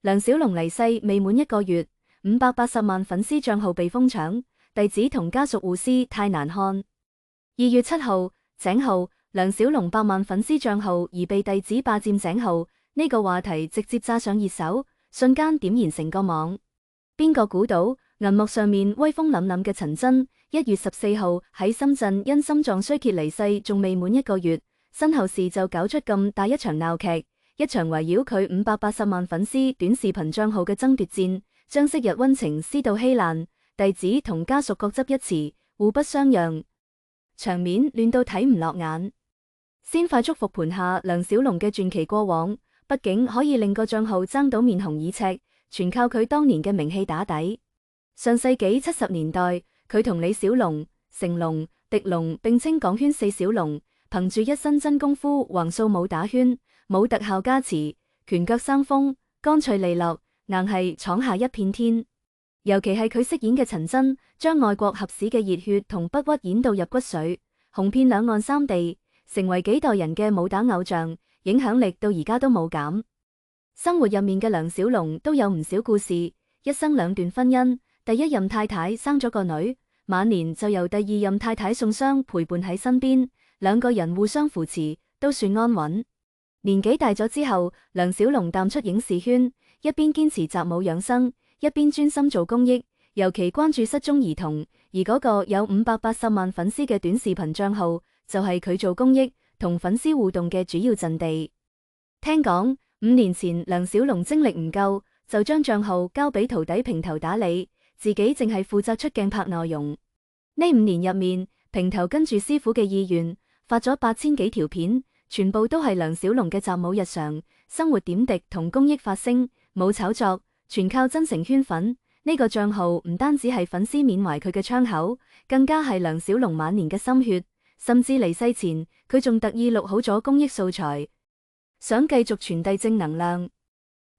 梁小龍離世未滿1個月，580萬粉絲賬號被瘋搶，弟子同家屬互撕太難看。2月7號，井號梁小龍100萬粉絲賬號而被弟子霸佔井號，呢個話題直接炸上熱搜，瞬間點燃成個網。邊個估到銀幕上面威風凜凜嘅陳真，1月14號喺深圳因心臟衰竭離世，仲未滿1個月，身後事就搞出咁大一場鬧劇。一場圍繞佢580萬粉絲短視頻賬號嘅爭奪戰，將昔日溫情撕到稀爛，弟子同家屬各執一詞，互不相讓，場面亂到睇唔落眼。先快速復盤下梁小龍嘅傳奇過往，畢竟可以令個賬號爭到面紅耳赤，全靠佢當年嘅名氣打底。上世紀70年代，佢同李小龍、成龍、狄龍並稱港圈4小龍，憑住一身真功夫橫掃武打圈。冇特效加持，拳腳生風，乾脆利落，硬係闖下一片天。尤其係佢飾演嘅陳真，將愛國合史嘅熱血同不屈演到入骨髓，紅遍兩岸三地，成為幾代人嘅武打偶像，影響力到而家都冇減。生活入面嘅梁小龍都有唔少故事，一生2段婚姻，第一任太太生咗個女，晚年就由第2任太太宋湘陪伴喺身邊，2個人互相扶持，都算安穩。年紀大咗之後，梁小龍淡出影視圈，一邊堅持習武養生，一邊專心做公益，尤其關注失蹤兒童。而嗰個有580萬粉絲嘅短視頻賬號，就係佢做公益同粉絲互動嘅主要陣地。聽講5年前梁小龍精力唔夠，就將賬號交俾徒弟平頭打理，自己淨係負責出鏡拍內容。呢5年入面，平頭跟住師傅嘅意願，發咗8000幾條片。全部都係梁小龍嘅習武日常、生活點滴同公益發聲，冇炒作，全靠真誠圈粉。呢個賬號唔單止係粉絲緬懷佢嘅窗口，更加係梁小龍晚年嘅心血。甚至離世前，佢仲特意錄好咗公益素材，想繼續傳遞正能量。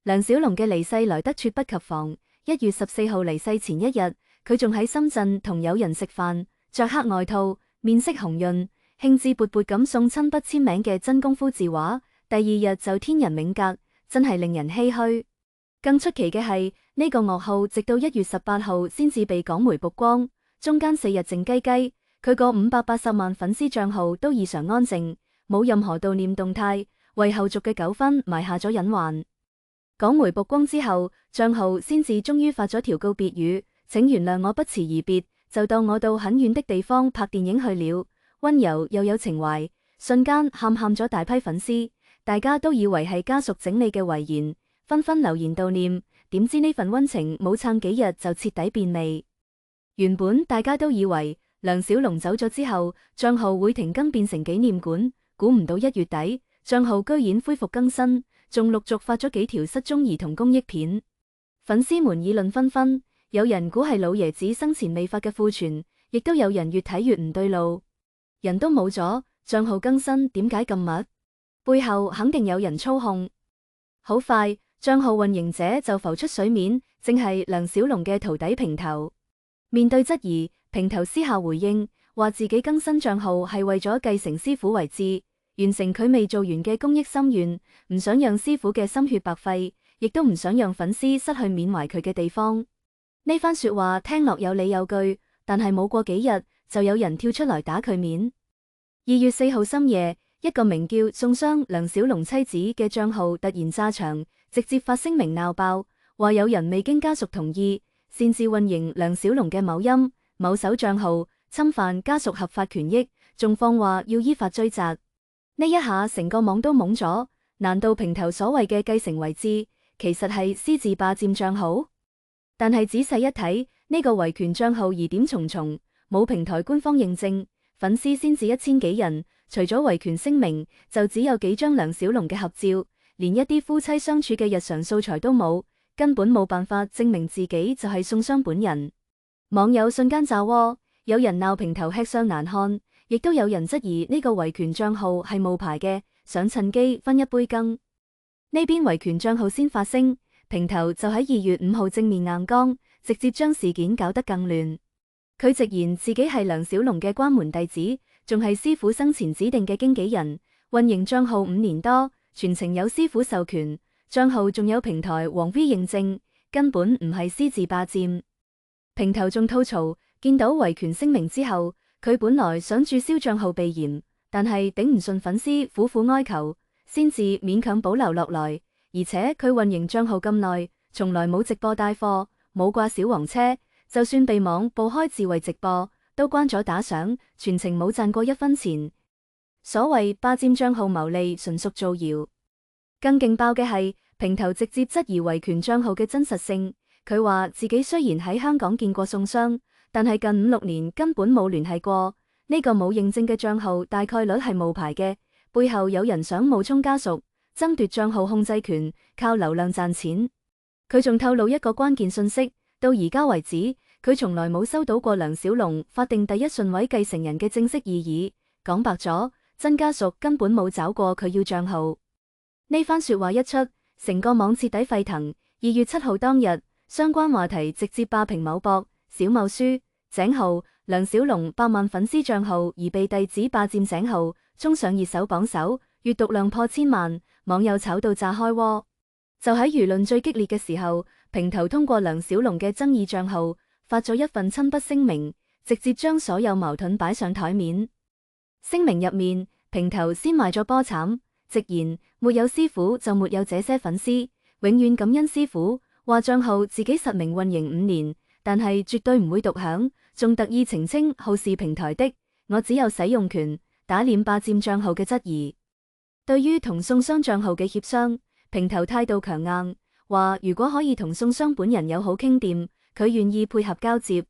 梁小龍嘅離世來得猝不及防。1月14號離世前1日，佢仲喺深圳同友人食飯，着黑外套，面色紅潤，興致勃勃咁送親筆簽名嘅真功夫字畫，第2日就天人永隔，真係令人唏噓。更出奇嘅係，呢個噩耗直到1月18號先至被港媒曝光，中間4日靜雞雞，佢個580萬粉絲賬號都異常安靜，冇任何悼念動態，為後續嘅糾紛埋下咗隱患。港媒曝光之後，賬號先至終於發咗條告別語，請原諒我不辭而別，就當我到很遠的地方拍電影去了。溫柔又有情懷，瞬間喊咗大批粉絲，大家都以為係家屬整理嘅遺言，紛紛留言悼念。點知呢份溫情冇撐幾日就徹底變味。原本大家都以為梁小龍走咗之後，賬號會停更變成紀念館，估唔到1月底，賬號居然恢復更新，仲陸續發咗幾條失蹤兒童公益片。粉絲們議論紛紛，有人估係老爺子生前未發嘅庫存，亦都有人越睇越唔對路。人都冇咗，賬號更新點解咁密？背後肯定有人操控。好快，賬號運營者就浮出水面，正係梁小龍嘅徒弟平頭。面對質疑，平頭私下回應，話自己更新賬號係為咗繼承師傅遺志，完成佢未做完嘅公益心願，唔想讓師傅嘅心血白費，亦都唔想讓粉絲失去緬懷佢嘅地方。呢番說話聽落有理有據，但係冇過幾日，就有人跳出來打佢面。2月4號深夜，一個名叫宋湘梁小龍妻子嘅賬號突然炸場，直接發聲明鬧爆，話有人未經家屬同意，擅自運營梁小龍嘅某音、某手賬號，侵犯家屬合法權益，仲放話要依法追責。呢一下成個網都懵咗，難道平頭所謂嘅繼承遺志，其實係私自霸佔賬號？但係仔細一睇，呢個維權賬號疑點重重，冇平台官方認證，粉絲先至1000幾人，除咗維權聲明，就只有幾張梁小龍嘅合照，連一啲夫妻相處嘅日常素材都冇，根本冇辦法證明自己就係宋湘本人。網友瞬間炸鍋，有人鬧平頭吃相難看，亦都有人質疑呢個維權賬號係冒牌嘅，想趁機分一杯羹。呢邊維權賬號先發聲，平頭就喺2月5號正面硬剛，直接將事件搞得更亂。佢直言自己係梁小龍嘅關門弟子，仲係師傅生前指定嘅經紀人，運營賬號5年多，全程有師傅授權，賬號仲有平台黃 V 認證，根本唔係私自霸佔。平頭仲吐槽，見到維權聲明之後，佢本來想註銷賬號避嫌，但係頂唔順粉絲苦苦哀求，先至勉強保留落來。而且佢運營賬號咁耐，從來冇直播帶貨，冇掛小黃車，就算被網報開自衛直播，都關咗打賞，全程冇賺過1分錢。所謂霸佔賬號牟利，純屬造謠。更勁爆嘅係，平頭直接質疑維權賬號嘅真實性。佢話自己雖然喺香港見過宋湘，但係近5、6年根本冇聯繫過。呢個冇認證嘅賬號大概率係冒牌嘅，背後有人想冒充家屬，爭奪賬號控制權，靠流量賺錢。佢仲透露一個關鍵信息，到而家為止，佢從來冇收到過梁小龍法定第一順位繼承人嘅正式意議。講白咗，真家屬根本冇找過佢要賬號。呢番說話一出，成個網徹底沸騰。2月7號當日，相關話題直接霸屏某博、小某書、井號、梁小龍100萬粉絲賬號而被弟子霸佔井號，衝上熱搜榜首，閱讀量破1000萬，網友炒到炸開鍋。就喺輿論最激烈嘅時候，平頭通過梁小龍嘅爭議賬號發咗一份親筆聲明，直接將所有矛盾擺上台面。聲明入面，平頭先賣咗波慘，直言沒有師傅就沒有這些粉絲，永遠感恩師傅。話賬號自己實名運營5年，但係絕對唔會獨享，仲特意澄清號是平台的，我只有使用權，打臉霸佔賬號嘅質疑。對於同宋湘賬號嘅協商，平頭態度強硬，話如果可以同宋湘本人友好傾掂，佢願意配合交接；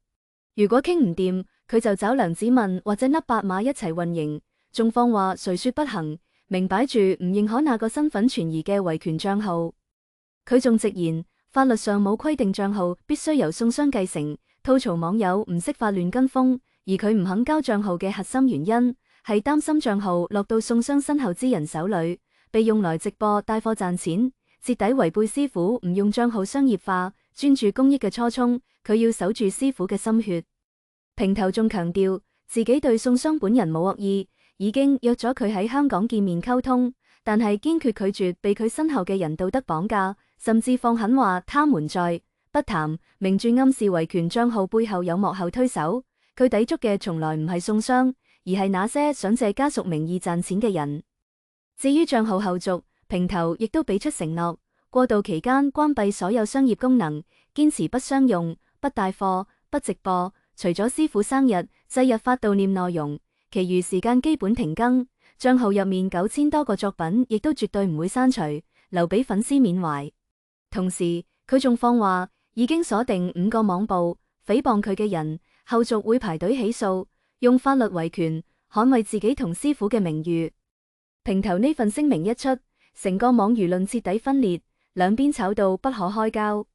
如果傾唔掂，佢就找梁子文或者甩白馬一齊運營。仲放話誰說不行，明擺住唔認可那個身份存疑嘅維權賬號。佢仲直言法律上冇規定賬號必須由宋湘繼承，吐槽網友唔識法亂跟風，而佢唔肯交賬號嘅核心原因係擔心賬號落到宋湘身後之人手裏，被用來直播帶貨賺錢，徹底違背師傅唔用賬號商業化、專注公益嘅初衷。佢要守住師傅嘅心血。平頭仲強調自己對宋湘本人冇惡意，已經約咗佢喺香港見面溝通，但係堅決拒絕被佢身後嘅人道德綁架，甚至放狠話他們在不談，明住暗示維權賬號背後有幕後推手。佢抵觸嘅從來唔係宋湘，而係那些想借家屬名義賺錢嘅人。至於賬號後續，平頭亦都俾出承諾，過渡期間關閉所有商業功能，堅持不商用、不帶貨、不直播，除咗師傅生日、祭日發悼念內容，其餘時間基本停更。賬號入面9000多個作品亦都絕對唔會刪除，留俾粉絲緬懷。同時，佢仲放話已經鎖定5個網暴誹謗佢嘅人，後續會排隊起訴，用法律維權捍衛自己同師傅嘅名譽。平頭呢份聲明一出，成個網輿論徹底分裂，兩邊吵到不可開交。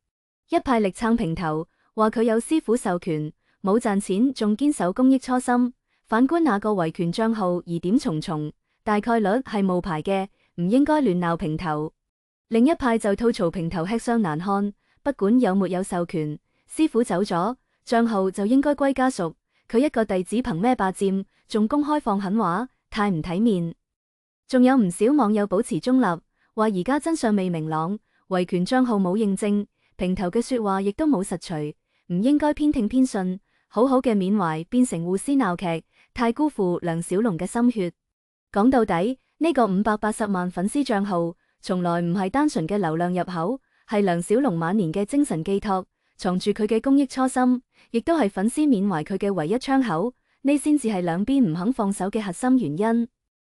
一派力撐平頭，話佢有師傅授權，冇賺錢，仲堅守公益初心。反觀那個維權賬號疑點重重，大概率係冒牌嘅，唔應該亂鬧平頭。另一派就吐槽平頭吃相難看，不管有沒有授權，師傅走咗，賬號就應該歸家屬。佢一個弟子憑咩霸佔，仲公開放狠話，太唔體面。仲有唔少網友保持中立，話而家真相未明朗，維權賬號冇認證，平頭嘅說話亦都冇實錘，唔應該偏聽偏信。好好嘅緬懷變成互撕鬧劇，太辜負梁小龍嘅心血。講到底，呢個580萬粉絲賬號從來唔係單純嘅流量入口，係梁小龍晚年嘅精神寄託，藏住佢嘅公益初心，亦都係粉絲緬懷佢嘅唯一窗口。呢先至係兩邊唔肯放手嘅核心原因。